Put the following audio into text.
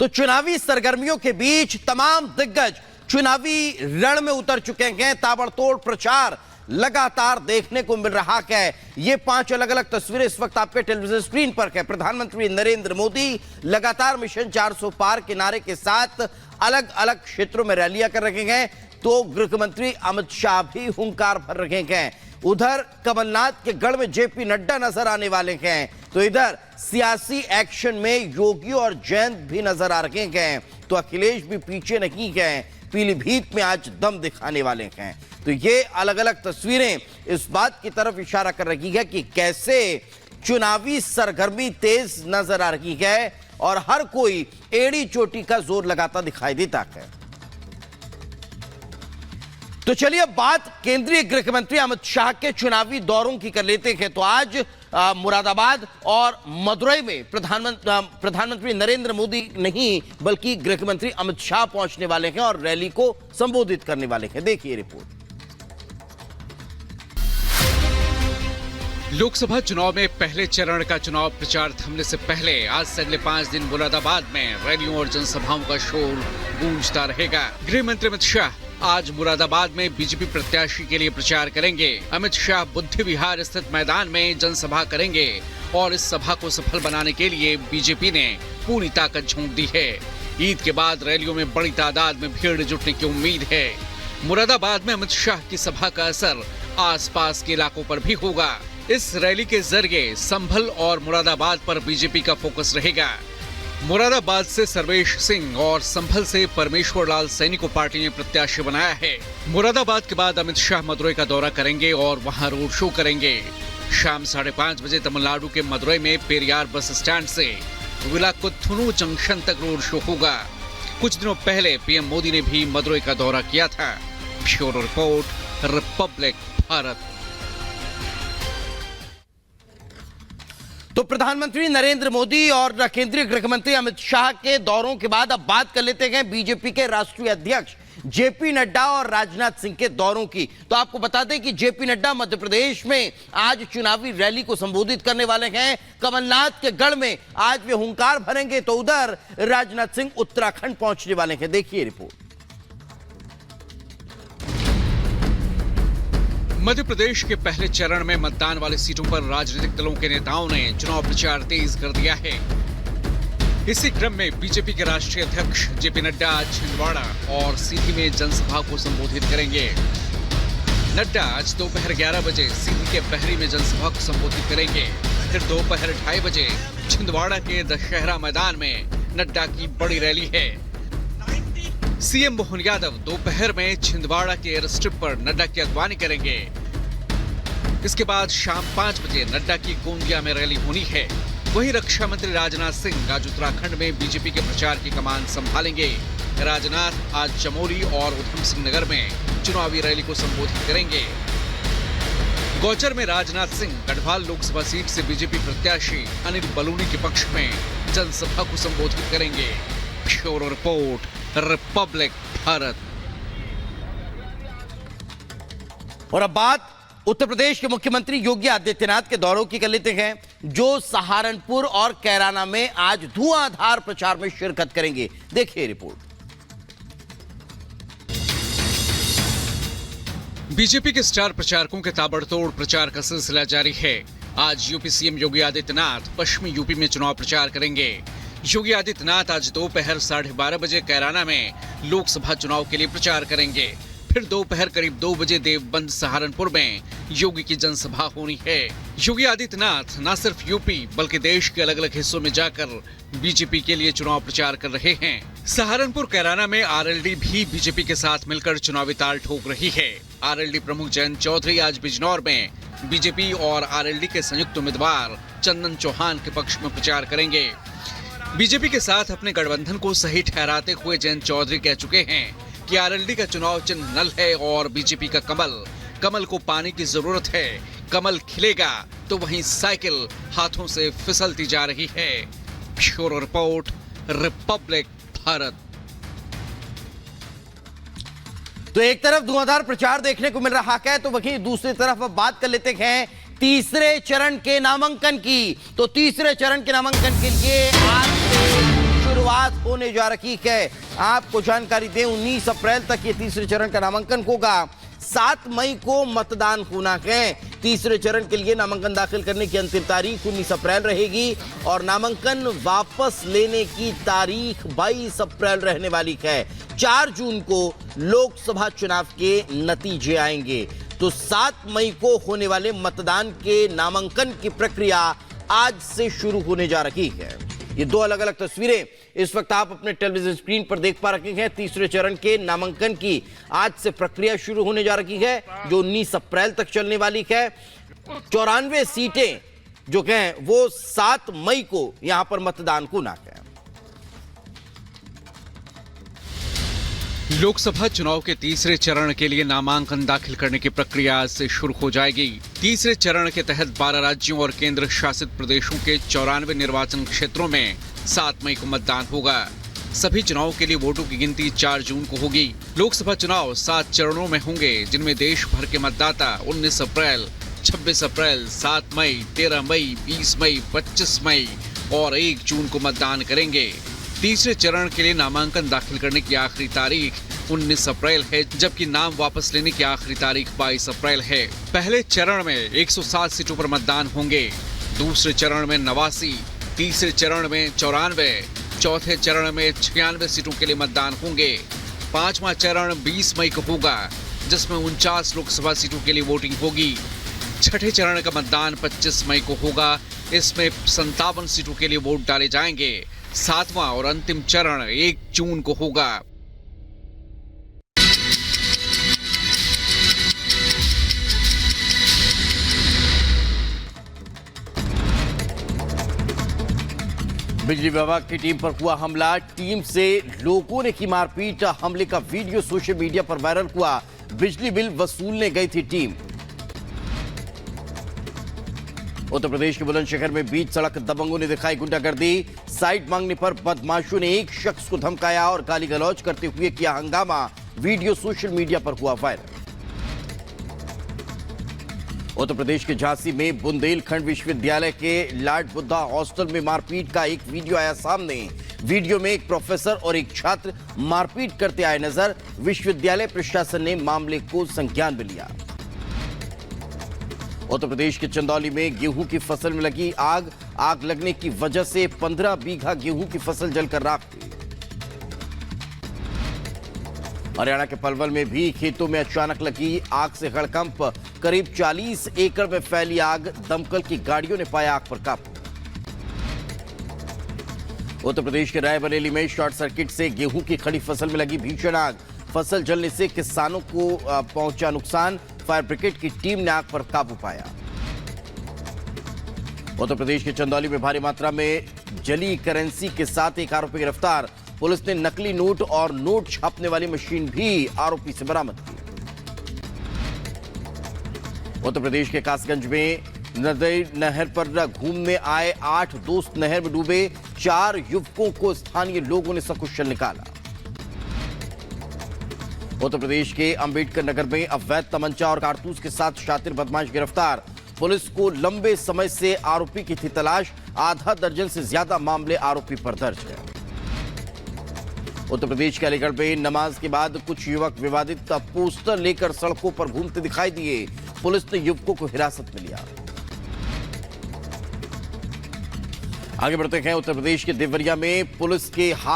तो चुनावी सरगर्मियों के बीच तमाम दिग्गज चुनावी रण में उतर चुके हैं। ताबड़तोड़ प्रचार लगातार देखने को मिल रहा है। ये 5 अलग अलग तस्वीरें इस वक्त आपके टेलीविजन स्क्रीन पर है। प्रधानमंत्री नरेंद्र मोदी लगातार मिशन 400 पार के नारे के साथ अलग अलग क्षेत्रों में रैलियां कर रहे हैं, तो गृह मंत्री अमित शाह भी हुंकार भर रहे हैं। उधर कमलनाथ के गढ़ में जेपी नड्डा नजर आने वाले हैं, तो इधर सियासी एक्शन में योगी और जयंत भी नजर आ रहे हैं। तो अखिलेश भी पीछे नहीं गए, पीलीभीत में आज दम दिखाने वाले हैं। तो ये अलग अलग तस्वीरें इस बात की तरफ इशारा कर रही है कि कैसे चुनावी सरगर्मी तेज नजर आ रही है और हर कोई एड़ी चोटी का जोर लगाता दिखाई देता है। तो चलिए अब बात केंद्रीय गृह मंत्री अमित शाह के चुनावी दौरों की कर लेते हैं। तो आज मुरादाबाद और मदुरई में प्रधानमंत्री नरेंद्र मोदी नहीं बल्कि गृह मंत्री अमित शाह पहुंचने वाले हैं और रैली को संबोधित करने वाले हैं। देखिए रिपोर्ट। लोकसभा चुनाव में पहले चरण का चुनाव प्रचार थमने से पहले आज से अगले 5 दिन मुरादाबाद में रैलियों और जनसभाओं का शोर गूंजता रहेगा। गृह मंत्री अमित शाह आज मुरादाबाद में बीजेपी प्रत्याशी के लिए प्रचार करेंगे। अमित शाह बुद्धि विहार स्थित मैदान में जनसभा करेंगे और इस सभा को सफल बनाने के लिए बीजेपी ने पूरी ताकत झोंक दी है। ईद के बाद रैलियों में बड़ी तादाद में भीड़ जुटने की उम्मीद है। मुरादाबाद में अमित शाह की सभा का असर आसपास के इलाकों पर भी होगा। इस रैली के जरिए संभल और मुरादाबाद पर बीजेपी का फोकस रहेगा। मुरादाबाद से सर्वेश सिंह और संभल से परमेश्वर लाल सैनी को पार्टी ने प्रत्याशी बनाया है। मुरादाबाद के बाद अमित शाह मदुरई का दौरा करेंगे और वहां रोड शो करेंगे। शाम 5:30 बजे तमिलनाडु के मदुरई में पेरियार बस स्टैंड से विलाकुथुनु जंक्शन तक रोड शो होगा। कुछ दिनों पहले पीएम मोदी ने भी मदुरई का दौरा किया था। Bureau report, Republic Bharat. तो प्रधानमंत्री नरेंद्र मोदी और केंद्रीय गृह मंत्री अमित शाह के दौरों के बाद अब बात कर लेते हैं बीजेपी के राष्ट्रीय अध्यक्ष जेपी नड्डा और राजनाथ सिंह के दौरों की। तो आपको बता दें कि जेपी नड्डा मध्य प्रदेश में आज चुनावी रैली को संबोधित करने वाले हैं। कमलनाथ के गढ़ में आज वे हुंकार भरेंगे, तो उधर राजनाथ सिंह उत्तराखंड पहुंचने वाले हैं। देखिए रिपोर्ट। मध्य प्रदेश के पहले चरण में मतदान वाली सीटों पर राजनीतिक दलों के नेताओं ने चुनाव प्रचार तेज कर दिया है। इसी क्रम में बीजेपी के राष्ट्रीय अध्यक्ष जेपी नड्डा आज छिंदवाड़ा और सीधी में जनसभा को संबोधित करेंगे। नड्डा आज दोपहर 11 बजे सीधी के बहरी में जनसभा को संबोधित करेंगे। फिर दोपहर 2:30 बजे छिंदवाड़ा के दशहरा मैदान में नड्डा की बड़ी रैली है। सीएम मोहन यादव दोपहर में छिंदवाड़ा के एयर स्ट्रिप पर नड्डा की अगवानी करेंगे। इसके बाद शाम 5 बजे नड्डा की गोंदिया में रैली होनी है। वहीं रक्षा मंत्री राजनाथ सिंह आज उत्तराखंड में बीजेपी के प्रचार की कमान संभालेंगे। राजनाथ आज चमोली और उधम सिंह नगर में चुनावी रैली को संबोधित करेंगे। गौचर में राजनाथ सिंह गढ़वाल लोकसभा सीट से बीजेपी प्रत्याशी अनिल बलूनी के पक्ष में जनसभा को संबोधित करेंगे। Bureau report, Republic Bharat. और अब बात उत्तर प्रदेश के मुख्यमंत्री योगी आदित्यनाथ के दौरों की कर लेते हैं, जो सहारनपुर और कैराना में आज धुआंधार प्रचार में शिरकत करेंगे। देखिए रिपोर्ट। बीजेपी के स्टार प्रचारकों के ताबड़तोड़ प्रचार का सिलसिला जारी है। आज यूपी सीएम योगी आदित्यनाथ पश्चिमी यूपी में चुनाव प्रचार करेंगे। योगी आदित्यनाथ आज दोपहर 12:30 बजे कैराना में लोकसभा चुनाव के लिए प्रचार करेंगे। फिर दोपहर करीब 2 बजे देवबंद सहारनपुर में योगी की जनसभा होनी है। योगी आदित्यनाथ न सिर्फ यूपी बल्कि देश के अलग अलग हिस्सों में जाकर बीजेपी के लिए चुनाव प्रचार कर रहे हैं। सहारनपुर कैराना में आरएलडी भी बीजेपी के साथ मिलकर चुनावी ताल ठोक रही है। आरएलडी प्रमुख जयंत चौधरी आज बिजनौर में बीजेपी और आरएलडी के संयुक्त उम्मीदवार चंदन चौहान के पक्ष में प्रचार करेंगे। बीजेपी के साथ अपने गठबंधन को सही ठहराते हुए जयंत चौधरी कह चुके हैं कि आरएलडी का चुनाव चिन्ह नल है और बीजेपी का कमल को पानी की जरूरत है। कमल खिलेगा तो वहीं साइकिल हाथों से फिसलती जा रही है। Bureau report, Republic Bharat. तो एक तरफ धुआंधार प्रचार देखने को मिल रहा है, तो वहीं दूसरी तरफ अब बात कर लेते हैं तीसरे चरण के नामांकन की। तो तीसरे चरण के नामांकन के लिए आज से शुरुआत हो होने जा रही है। आपको जानकारी दें, 19 अप्रैल तक ये तीसरे चरण का नामांकन होगा। 7 मई को मतदान होना है। तीसरे चरण के लिए नामांकन दाखिल करने की अंतिम तारीख 19 अप्रैल रहेगी और नामांकन वापस लेने की तारीख 22 अप्रैल रहने वाली है। 4 जून को लोकसभा चुनाव के नतीजे आएंगे, तो 7 मई को होने वाले मतदान के नामांकन की प्रक्रिया आज से शुरू होने जा रही है। ये 2 अलग अलग तस्वीरें इस वक्त आप अपने टेलीविजन स्क्रीन पर देख पा रहे हैं। तीसरे चरण के नामांकन की आज से प्रक्रिया शुरू होने जा रही है, जो 19 अप्रैल तक चलने वाली है। 94 सीटें जो हैं वो 7 मई को यहां पर मतदान होना है। लोकसभा चुनाव के तीसरे चरण के लिए नामांकन दाखिल करने की प्रक्रिया आज से शुरू हो जाएगी। तीसरे चरण के तहत 12 राज्यों और केंद्र शासित प्रदेशों के 94 निर्वाचन क्षेत्रों में 7 मई को मतदान होगा। सभी चुनावों के लिए वोटों की गिनती 4 जून को होगी। लोकसभा चुनाव 7 चरणों में होंगे, जिनमें देश भर के मतदाता 19 अप्रैल, 26 अप्रैल, 7 मई, 13 मई, 20 मई, 25 मई और 1 जून को मतदान करेंगे। तीसरे चरण के लिए नामांकन दाखिल करने की आखिरी तारीख 19 अप्रैल है, जबकि नाम वापस लेने की आखिरी तारीख 22 अप्रैल है। पहले चरण में 107 सीटों पर मतदान होंगे, दूसरे चरण में 89, तीसरे चरण में 94, चौथे चरण में 96 सीटों के लिए मतदान होंगे। 5वां चरण 20 मई को होगा, जिसमें 49 लोकसभा सीटों के लिए वोटिंग होगी। छठे चरण का मतदान 25 मई को होगा, इसमें 57 सीटों के लिए वोट डाले जाएंगे। 7वां और अंतिम चरण 1 जून को होगा। बिजली विभाग की टीम पर हुआ हमला, टीम से लोगों ने की मारपीट। हमले का वीडियो सोशल मीडिया पर वायरल हुआ। बिजली बिल वसूलने गई थी टीम। उत्तर प्रदेश के बुलंदशहर में बीच सड़क दबंगों ने दिखाई गुंडागर्दी। साइड मांगने पर बदमाशों ने एक शख्स को धमकाया और गाली गलौज करते हुए किया हंगामा। वीडियो सोशल मीडिया पर हुआ वायरल। उत्तर प्रदेश के झांसी में बुंदेलखंड विश्वविद्यालय के लॉर्ड बुद्धा हॉस्टल में मारपीट का एक वीडियो आया सामने। वीडियो में एक प्रोफेसर और एक छात्र मारपीट करते आए नजर। विश्वविद्यालय प्रशासन ने मामले को संज्ञान में लिया। उत्तर प्रदेश के चंदौली में गेहूं की फसल में लगी आग। आग लगने की वजह से 15 बीघा गेहूं की फसल जलकर राख हुई। हरियाणा के पलवल में भी खेतों में अचानक लगी आग से हड़कंप। करीब 40 एकड़ में फैली आग। दमकल की गाड़ियों ने पाया आग पर काबू। उत्तर प्रदेश के रायबरेली में शॉर्ट सर्किट से गेहूं की खड़ी फसल में लगी भीषण आग। फसल जलने से किसानों को पहुंचा नुकसान। फायर ब्रिगेड की टीम ने आग पर काबू पाया। उत्तर प्रदेश के चंदौली में भारी मात्रा में जली करेंसी के साथ एक आरोपी गिरफ्तार। पुलिस ने नकली नोट और नोट छापने वाली मशीन भी आरोपी से बरामद की। उत्तर प्रदेश के कासगंज में नदी नहर पर घूमने आए 8 दोस्त नहर में डूबे। 4 युवकों को स्थानीय लोगों ने सकुशल निकाला। उत्तर प्रदेश के अंबेडकर नगर में अवैध तमंचा और कारतूस के साथ शातिर बदमाश गिरफ्तार। पुलिस को लंबे समय से आरोपी की थी तलाश। आधा दर्जन से ज्यादा मामले आरोपी पर दर्ज है। उत्तर प्रदेश के अलीगढ़ में नमाज के बाद कुछ युवक विवादित पोस्टर लेकर सड़कों पर घूमते दिखाई दिए। पुलिस ने युवकों को हिरासत में लिया। आगे बढ़ते हैं। उत्तर प्रदेश के देवरिया में पुलिस के हाथ